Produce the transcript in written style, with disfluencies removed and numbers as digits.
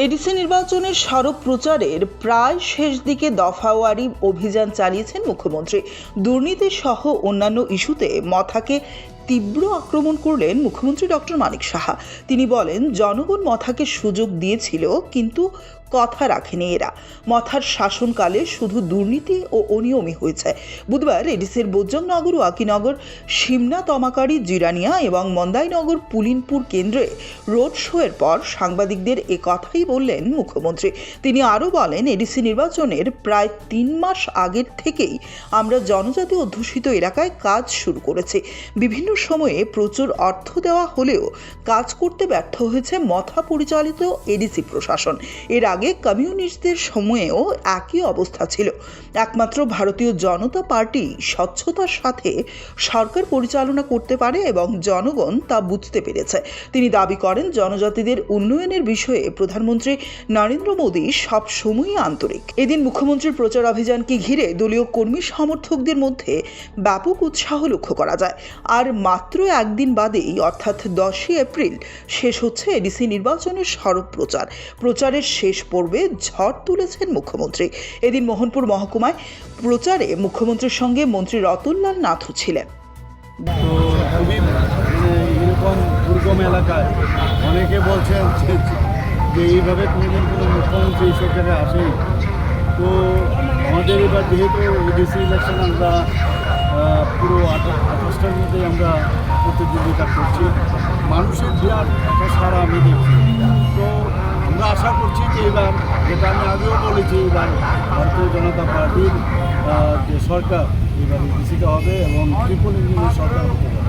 ADC নির্বাচনের সড়ক প্রচারের প্রায় শেষ দিকে দফাওয়ারি অভিযান চালিয়েছেন মুখ্যমন্ত্রী। দুর্নীতি সহ অন্যান্য ইস্যুতে মথাকে তীব্র আক্রমণ করলেন মুখ্যমন্ত্রী ডক্টর মানিক সাহা। তিনি বলেন, জনগণ মথাকে সুযোগ দিয়েছিল, কিন্তু কথা রাখেনি এরা। মথার শাসনকালে শুধু দুর্নীতি ও অনিয়মই হয়েছে। বুধবার এডিসির বোজ্জংনগর, ওয়াকিনগর, সিমনা, তমাকারি, জিরানিয়া এবং মন্দাইনগর পুলিনপুর কেন্দ্রে রোড শোয়ের পর সাংবাদিকদের এ কথাই বললেন মুখ্যমন্ত্রী। তিনি আরও বলেন, এডিসি নির্বাচনের প্রায় 3 মাস আগের থেকেই আমরা জনজাতি অধ্যুষিত এলাকায় কাজ শুরু করেছি। বিভিন্ন সময়ে প্রচুর অর্থ দেওয়া হলেও কাজ করতে ব্যর্থ হয়েছে মথা পরিচালিত এডিসি প্রশাসন। এর আগে কমিউনিস্টদের সময়েও একই অবস্থা ছিল। একমাত্র ভারতীয় জনতা পার্টি স্বচ্ছতার সাথে সরকার পরিচালনা করতে পারে এবং জনগণ তা বুঝতে পেরেছে। তিনি দাবি করেন, জনজাতিদের উন্নয়নের বিষয়ে প্রধানমন্ত্রী নরেন্দ্র মোদী সব সময়ই আন্তরিক। এদিন মুখ্যমন্ত্রীর প্রচার অভিযানকে ঘিরে দলীয় কর্মী সমর্থকদের মধ্যে ব্যাপক উৎসাহ লক্ষ্য করা যায়। আর মাত্র একদিন বাদেই, অর্থাৎ 10ই এপ্রিল শেষ হচ্ছে এডিসি নির্বাচনের সড়ক প্রচার। প্রচারের শেষ পর্বে ঝড় তুলেছেন মুখ্যমন্ত্রী। এদিন মোহনপুর মহকুমায় প্রচারে মুখ্যমন্ত্রীর সঙ্গে মন্ত্রী রতনলাল নাথও ছিলেন। তো খুবই এরকম দুর্গম এলাকায় অনেকে বলছেন যে এইভাবে কোনোদিন কোনো মুখ্যমন্ত্রী এই সরকারে আসেনি। তো আমাদের এবার যেহেতু এডিসি ইলেকশন আমরা পুরো 28টার মধ্যে আমরা প্রতিযোগিতা করছি, মানুষের বিরাট একটা সারা আমি দেখছি। তো আমরা আশা করছি যে এবার, যেটা আমি আগেও বলেছি, এবার ভারতীয় জনতা পার্টির যে সরকার এবার এডিসিতে হবে এবং ট্রিপল ইঞ্জিনের সরকার হতে পারে।